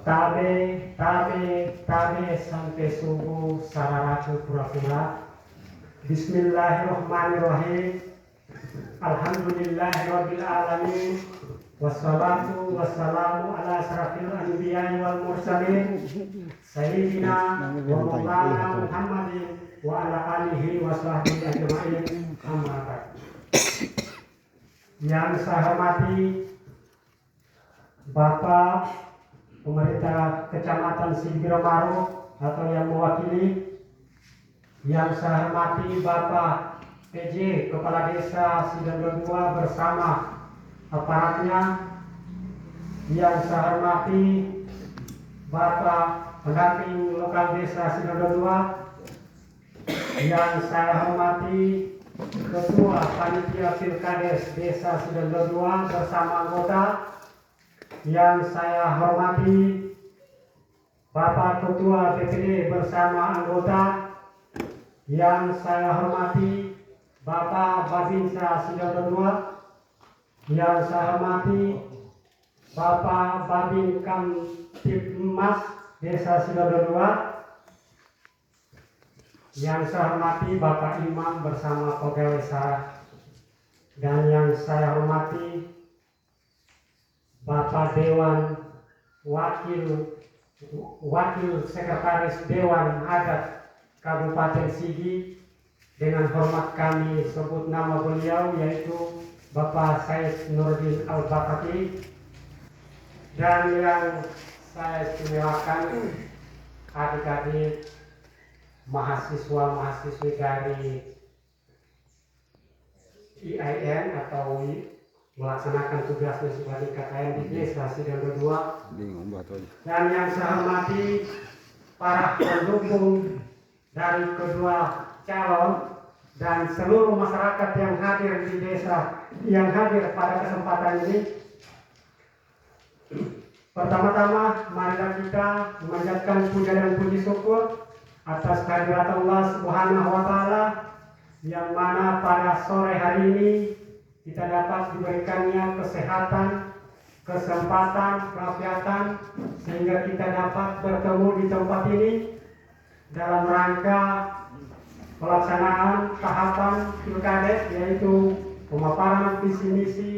Tabe sampai subuh sararaku pura-pura. Bismillahirrahmanirrahim. Alhamdulillahirabbil alamin. Wassalatu wassalamu ala asrafil anbiya'i wal mursalin sayyidina wa maulana Muhammadin wa ala alihi wa sahbihi ajma'in. Amma ba'd. Yang saya hormati Bapak Pemerintah Kecamatan Sibiromaru atau yang mewakili, yang saya hormati Bapak PJ Kepala Desa Sidondo II bersama aparatnya, yang saya hormati Bapak Pendamping Lokal Desa Sidondo II, yang saya hormati Ketua Panitia Pilkades Desa Sidondo II bersama anggota, yang saya hormati Bapak Ketua DPD bersama anggota, yang saya hormati Bapak Babinsa Sidondo II, yang saya hormati Bapak Babin Kamtibmas Desa Sidondo II, yang saya hormati Bapak Imam bersama pegawai saya, dan yang saya hormati Bapak Dewan Wakil Sekretaris Dewan Adat Kabupaten Sigi. Dengan hormat kami sebut nama beliau, yaitu Bapak Said Nurdin Al-Bakati. Dan yang saya istimewakan adik-adik mahasiswa-mahasiswi dari IAIN atau melaksanakan tugasnya sebagai KKN di Desa Sidondo II. Dan yang saya hormati para pendukung dari kedua calon dan seluruh masyarakat yang hadir di desa, yang hadir pada kesempatan ini. Pertama-tama marilah kita memanjatkan puja dan puji syukur atas kehadirat Allah Subhanahu wa Ta'ala, yang mana pada sore hari ini kita dapat diberikannya kesehatan, kesempatan, keafiatan, sehingga kita dapat bertemu di tempat ini dalam rangka pelaksanaan tahapan pilkades, yaitu pemaparan visi misi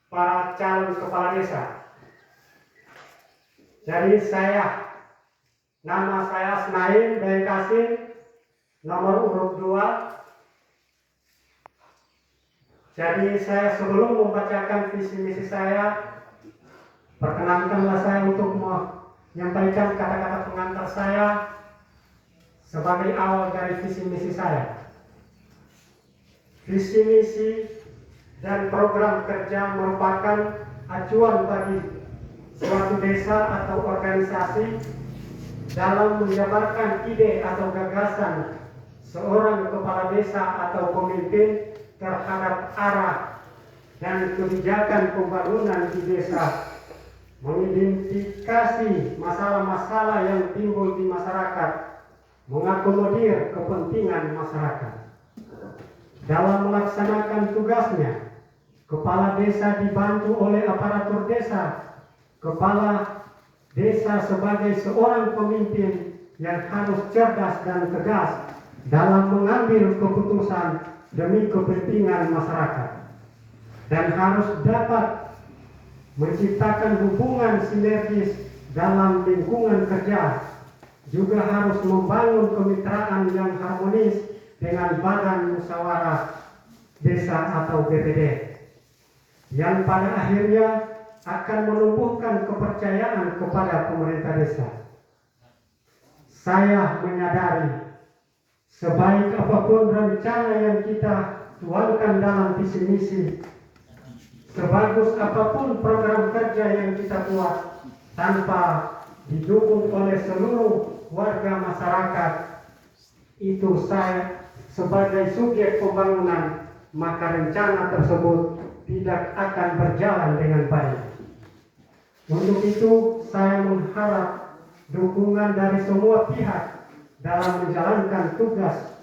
para calon kepala desa. Jadi nama saya Snaim dari Kasim, nomor urut 2. Jadi saya sebelum membacakan visi misi saya, perkenankanlah saya untuk menyampaikan kata-kata pengantar saya sebagai awal dari visi misi saya. Visi misi dan program kerja merupakan acuan bagi suatu desa atau organisasi dalam menjabarkan ide atau gagasan seorang kepala desa atau pemimpin terhadap arah dan kebijakan pembangunan di desa, mengidentifikasi masalah-masalah yang timbul di masyarakat, mengakomodir kepentingan masyarakat. Dalam melaksanakan tugasnya, kepala desa dibantu oleh aparatur desa. Kepala desa sebagai seorang pemimpin yang harus cerdas dan tegas dalam mengambil keputusan demi kepentingan masyarakat, dan harus dapat menciptakan hubungan sinergis dalam lingkungan kerja. Juga harus membangun kemitraan yang harmonis dengan badan musyawarah desa atau BPD, yang pada akhirnya akan menumbuhkan kepercayaan kepada pemerintah desa. Saya menyadari sebaik apapun rencana yang kita tuangkan dalam visi misi, sebagus apapun program kerja yang kita buat, tanpa didukung oleh seluruh warga masyarakat, itu saya sebagai subjek pembangunan, maka rencana tersebut tidak akan berjalan dengan baik. Untuk itu saya mengharap dukungan dari semua pihak dalam menjalankan tugas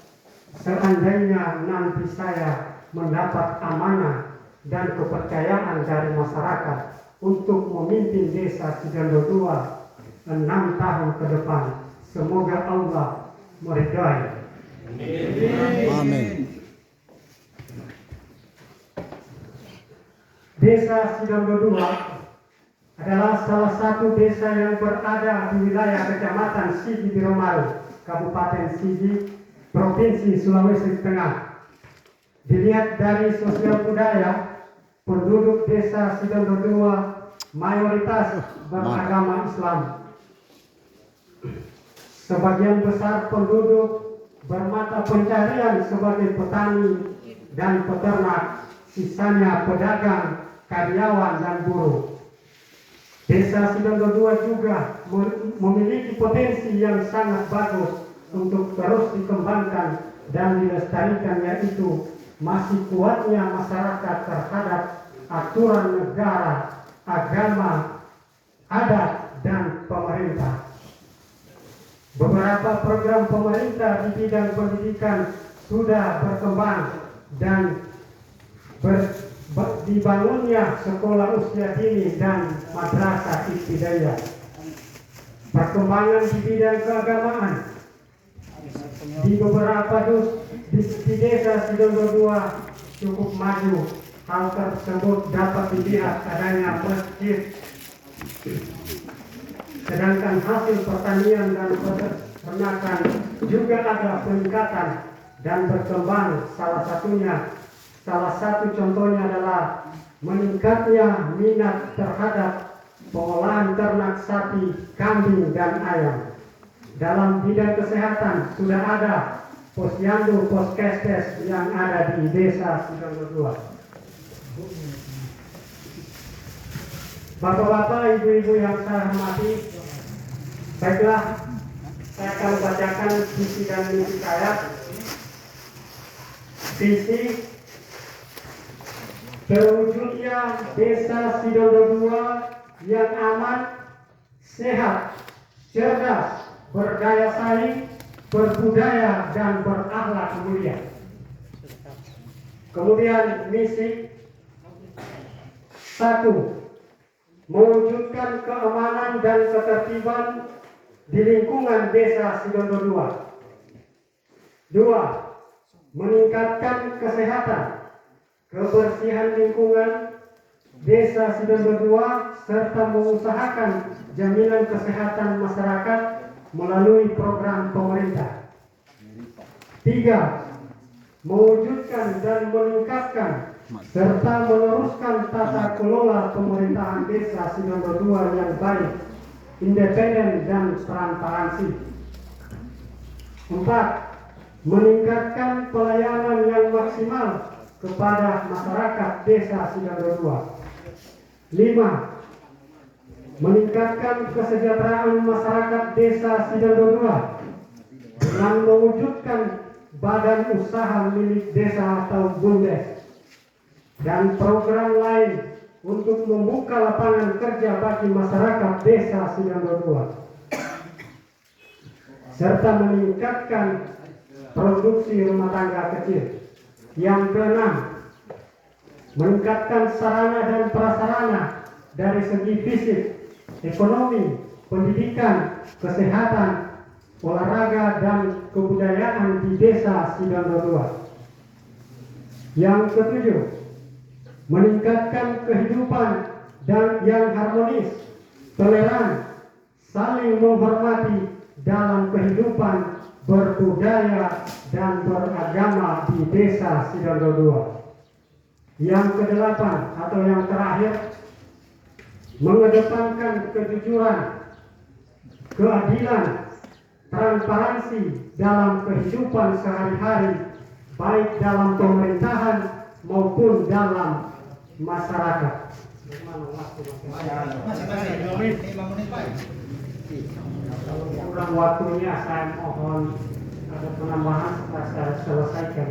seandainya nanti saya mendapat amanah dan kepercayaan dari masyarakat untuk memimpin desa Sidando II 6 tahun ke depan. Semoga Allah meridai. Amin. Desa Sidando II adalah salah satu desa yang berada di wilayah Kecamatan Sigi Biromaru, Kabupaten Sigi, Provinsi Sulawesi Tengah. Dilihat dari sosial budaya, penduduk desa Sidando II mayoritas beragama Islam. Sebagian besar penduduk bermata pencarian sebagai petani dan peternak, sisanya pedagang, karyawan, dan buruh. Desa Sidando II juga memiliki potensi yang sangat bagus untuk terus dikembangkan dan dilestarikan, yaitu masih kuatnya masyarakat terhadap aturan negara, agama, adat, dan pemerintah. Beberapa program pemerintah di bidang pendidikan sudah berkembang dan dibangunnya sekolah usia dini dan madrasah ibtidaiyah. Perkembangan di bidang keagamaan di beberapa di desa Sidando II cukup maju. Hal tersebut dapat dilihat adanya masjid, sedangkan hasil pertanian dan peternakan juga ada peningkatan dan berkembang. Salah satu contohnya adalah meningkatnya minat terhadap pengolahan ternak sapi, kambing, dan ayam. Dalam bidang kesehatan sudah ada posyandu, poskesdes yang ada di desa Sidando II. Bapak-bapak, ibu-ibu yang saya hormati, baiklah, saya akan bacakan visi dan misi saya. Visi: terwujudnya desa Sidando II yang aman, sehat, cerdas, berdaya saing, berbudaya, dan berakhlak mulia. Kemudian misi: 1. Mewujudkan keamanan dan ketertiban di lingkungan desa Sidando II. 2. Meningkatkan kesehatan, kebersihan lingkungan desa Sidando II serta mengusahakan jaminan kesehatan masyarakat melalui program pemerintah. 3. Mewujudkan dan meningkatkan serta meneruskan tata kelola pemerintahan desa Sidando II yang baik, independen, dan transparansi. 4. Meningkatkan pelayanan yang maksimal kepada masyarakat desa Sidando II. 5. Meningkatkan kesejahteraan masyarakat desa Sidando II dengan mewujudkan badan usaha milik desa atau BUMDes dan program lain untuk membuka lapangan kerja bagi masyarakat desa Sidando II, serta meningkatkan produksi rumah tangga kecil. Yang keenam, meningkatkan sarana dan prasarana dari segi fisik, ekonomi, pendidikan, kesehatan, olahraga, dan kebudayaan di desa Sidando II. Yang ketujuh, meningkatkan kehidupan dan yang harmonis, toleran, saling menghormati dalam kehidupan berbudaya dan beragama di desa Sidando II. Yang kedelapan atau yang terakhir, mengedepankan kejujuran, keadilan, transparansi dalam kehidupan sehari-hari, baik dalam pemerintahan maupun dalam masyarakat. Kalau kurang waktunya, saya mohon ada penambahan setelah saya selesaikan.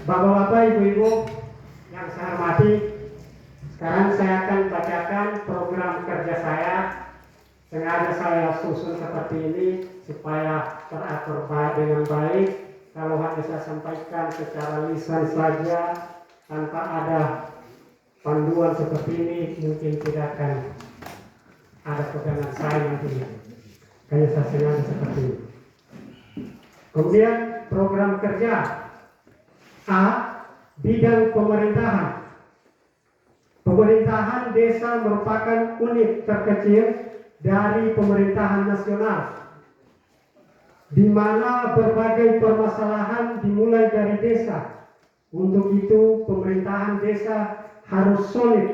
Bapak-bapak, ibu-ibu yang saya hormati, sekarang saya akan bacakan program kerja saya. Sengaja saya susun seperti ini supaya teratur dengan baik. Kalau hanya saya sampaikan secara lisan saja, tanpa ada panduan seperti ini mungkin tidak akan ada pegangan saya nantinya. Hanya saya sengaja seperti ini. Kemudian program kerja A, bidang pemerintahan. Pemerintahan desa merupakan unit terkecil dari pemerintahan nasional, di mana berbagai permasalahan dimulai dari desa. Untuk itu, pemerintahan desa harus solid,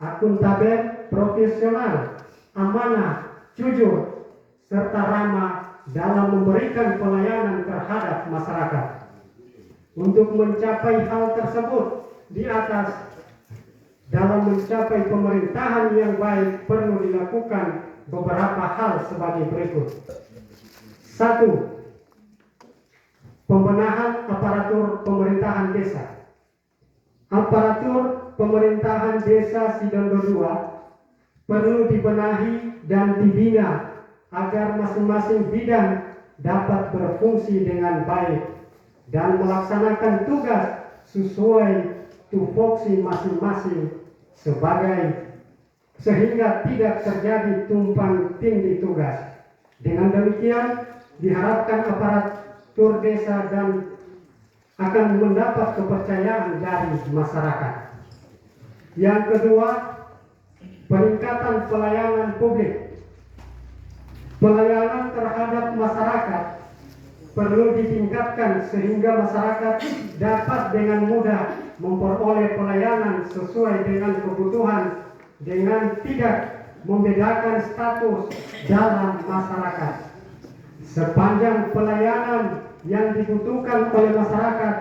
akuntabel, profesional, amanah, jujur, serta ramah dalam memberikan pelayanan terhadap masyarakat. Untuk mencapai hal tersebut di atas, dalam mencapai pemerintahan yang baik perlu dilakukan beberapa hal sebagai berikut. 1. Pembenahan aparatur pemerintahan desa. Aparatur pemerintahan desa Sidondo II perlu dibenahi dan dibina agar masing-masing bidang dapat berfungsi dengan baik dan melaksanakan tugas sesuai tupoksi masing-masing sehingga tidak terjadi tumpang tindih tugas. Dengan demikian diharapkan aparatur desa dan akan mendapat kepercayaan dari masyarakat. Yang kedua, peningkatan pelayanan publik. Pelayanan terhadap masyarakat perlu ditingkatkan sehingga masyarakat dapat dengan mudah memperoleh pelayanan sesuai dengan kebutuhan dengan tidak membedakan status dalam masyarakat. Sepanjang pelayanan yang dibutuhkan oleh masyarakat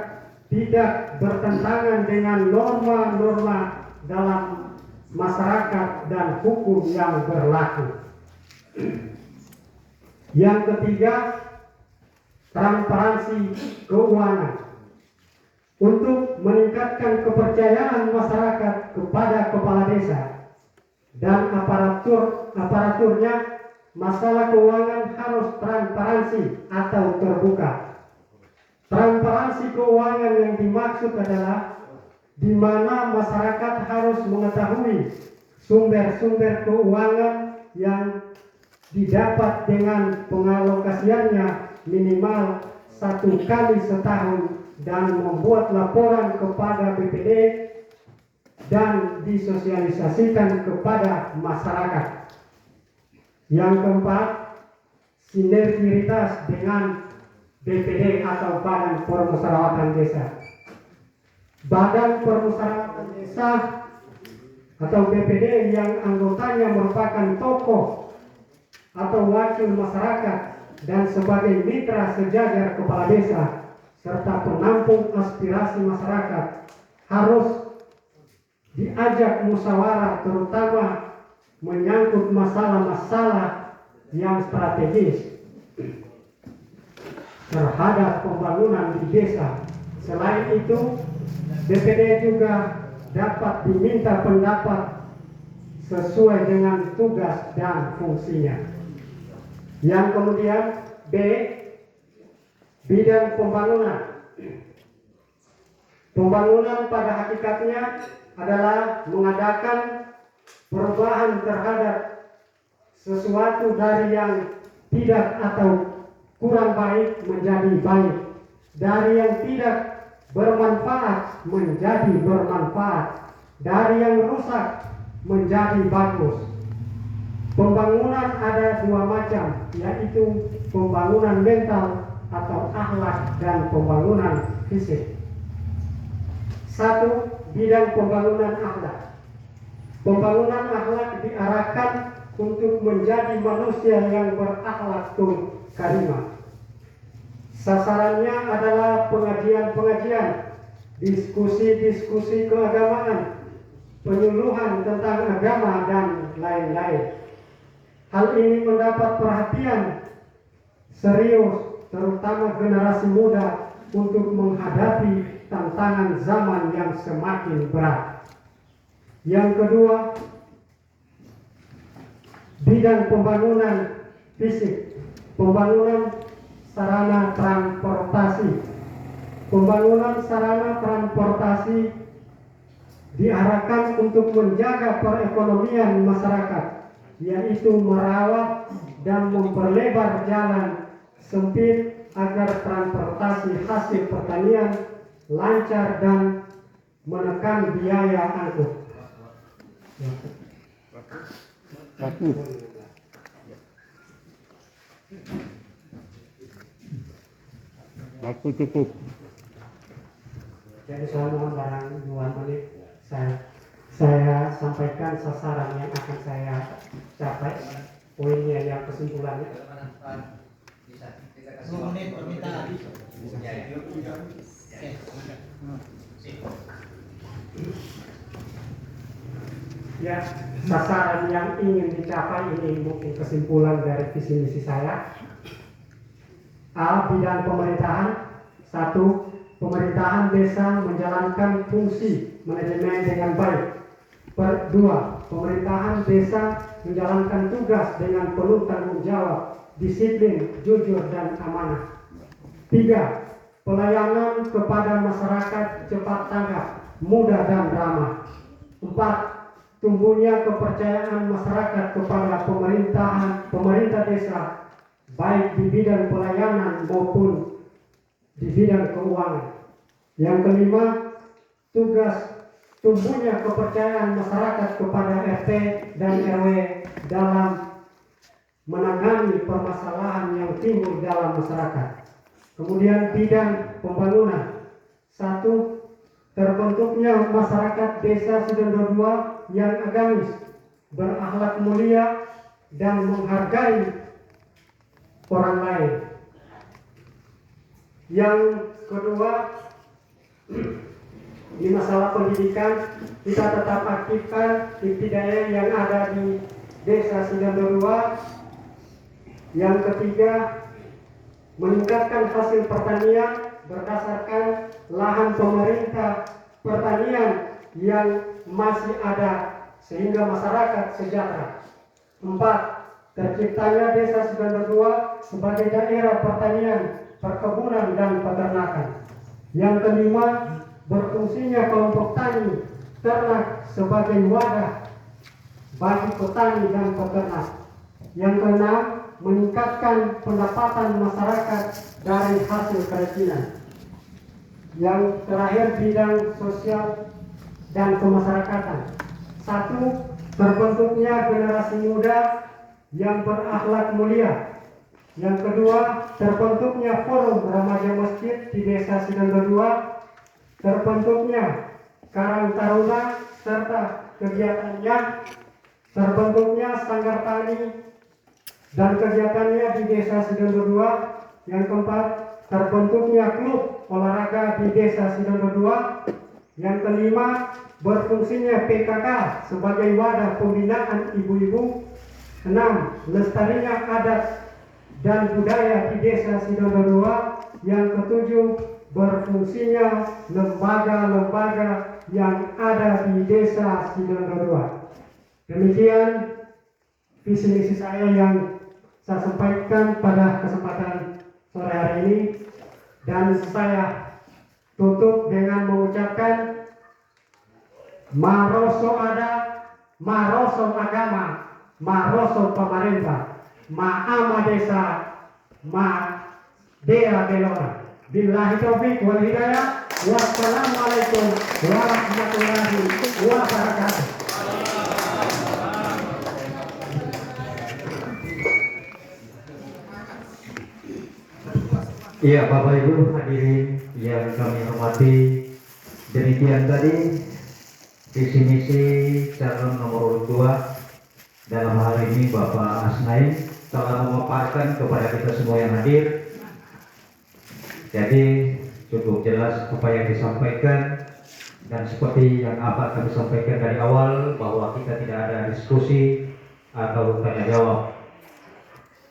tidak bertentangan dengan norma-norma dalam masyarakat dan hukum yang berlaku. Yang ketiga, transparansi keuangan. Untuk meningkatkan kepercayaan masyarakat kepada kepala desa dan aparaturnya, masalah keuangan harus transparansi atau terbuka. Transparansi keuangan yang dimaksud adalah di mana masyarakat harus mengetahui sumber-sumber keuangan yang didapat dengan pengalokasiannya minimal 1 kali setahun dan membuat laporan kepada BPD dan disosialisasikan kepada masyarakat. Yang keempat, sinergitas dengan BPD atau Badan Permusyawaratan Desa. Badan Permusyawaratan Desa atau BPD yang anggotanya merupakan tokoh atau wakil masyarakat dan sebagai mitra sejajar kepala desa serta penampung aspirasi masyarakat harus diajak musyawarah, terutama menyangkut masalah-masalah yang strategis terhadap pembangunan di desa. Selain itu, BPD juga dapat diminta pendapat sesuai dengan tugas dan fungsinya. Yang kemudian B, bidang pembangunan. Pembangunan pada hakikatnya adalah mengadakan perubahan terhadap sesuatu dari yang tidak atau kurang baik menjadi baik, dari yang tidak bermanfaat menjadi bermanfaat, dari yang rusak menjadi bagus. Pembangunan ada 2 macam, yaitu pembangunan mental atau akhlak dan pembangunan fisik. 1. Bidang pembangunan akhlak. Pembangunan akhlak diarahkan untuk menjadi manusia yang berakhlak karimah. Sasarannya adalah pengajian-pengajian, diskusi-diskusi keagamaan, penyuluhan tentang agama dan lain-lain. Hal ini mendapat perhatian serius, terutama generasi muda, untuk menghadapi tantangan zaman yang semakin berat. Yang kedua, bidang pembangunan fisik. Pembangunan sarana transportasi. Pembangunan sarana transportasi diarahkan untuk menjaga perekonomian masyarakat, yaitu merawat dan memperlebar jalan sempit agar transportasi hasil pertanian lancar dan menekan biaya angkut. Waktu cukup. Jadi saya mohon barang 2 menit saya sampaikan sasaran yang akan saya capai, poinnya yang kesimpulannya. 2 menit permintaan. Ya, sasaran yang ingin dicapai ini mungkin kesimpulan dari visi misi saya. A. Bidang pemerintahan. 1. Pemerintahan desa menjalankan fungsi manajemen dengan baik. 2. Pemerintahan desa menjalankan tugas dengan penuh tanggung jawab, disiplin, jujur, dan amanah. 3. Pelayanan kepada masyarakat cepat tanggap, mudah, dan ramah. 4. Tumbuhnya kepercayaan masyarakat kepada pemerintah desa, baik di bidang pelayanan maupun di bidang keuangan. Yang kelima, tumbuhnya kepercayaan masyarakat kepada RT dan RW dalam menangani permasalahan yang timbul dalam masyarakat. Kemudian bidang pembangunan. 1. Terbentuknya masyarakat desa Sidondo II yang agamis, berakhlak mulia, dan menghargai orang lain. Yang kedua, di masalah pendidikan, kita tetap aktifkan ibtidaiyah yang ada di desa Sidondo II. Yang ketiga, meningkatkan hasil pertanian berdasarkan lahan pemerintah pertanian yang masih ada sehingga masyarakat sejahtera. 4. Terciptanya desa Sidondo II sebagai daerah pertanian, perkebunan, dan peternakan. Yang kelima, berfungsinya kelompok tani ternak sebagai wadah bagi petani dan peternak. Yang keenam, meningkatkan pendapatan masyarakat dari hasil kerajinan. Yang terakhir, bidang sosial dan kemasyarakatan. 1. Terbentuknya generasi muda yang berakhlak mulia. Yang kedua, terbentuknya forum remaja masjid di desa Sidondo II. Terbentuknya Karang Taruna serta kegiatannya. Terbentuknya Sanggar Tani dan kegiatannya di desa Sidondo II. Yang keempat, terbentuknya klub olahraga di desa Sidondo II. Yang kelima, berfungsinya PKK sebagai wadah pembinaan ibu-ibu. 6. Lestarinya adat dan budaya di desa Sidondo II. Yang ketujuh, berfungsinya lembaga-lembaga yang ada di desa Sidondo II. Demikian visi misi saya yang saya sampaikan pada kesempatan sore hari ini, dan saya tutup dengan mengucapkan maroso adat, maroso agama, maroso pemerintah, ma'ama desa, ma dea belona. Billahi taufiq wal hidayah. Wassalamualaikum warahmatullahi wabarakatuh. Iya, Bapak Ibu hadirin yang kami hormati, demikian tadi visi misi calon nomor urut 2 dalam hal ini Bapak Asnain telah memaparkan kepada kita semua yang hadir. Jadi cukup jelas apa yang disampaikan, dan seperti yang apa kami sampaikan dari awal bahwa kita tidak ada diskusi atau tanya jawab.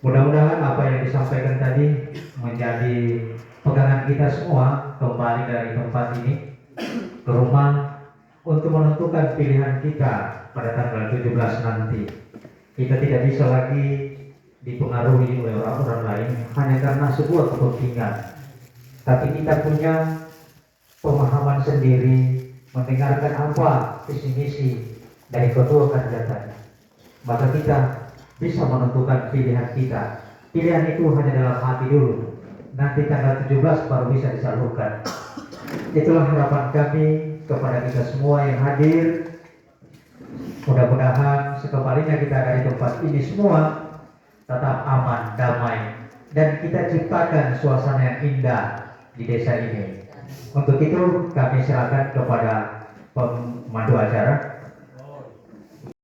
Mudah-mudahan apa yang disampaikan tadi menjadi pegangan kita semua kembali dari tempat ini ke rumah untuk menentukan pilihan kita pada tanggal 17 nanti. Kita tidak bisa lagi dipengaruhi oleh orang-orang lain hanya karena sebuah kepentingan, tapi kita punya pemahaman sendiri mendengarkan apa visi misi dari ketua kandidat, maka kita bisa menentukan pilihan kita. Pilihan itu hanya dalam hati dulu. Nanti tanggal 17 baru bisa disalurkan. Itulah harapan kami kepada kita semua yang hadir. Mudah-mudahan sekembalinya kita dari tempat ini semua tetap aman, damai, dan kita ciptakan suasana yang indah di desa ini. Untuk itu kami serahkan kepada pemandu acara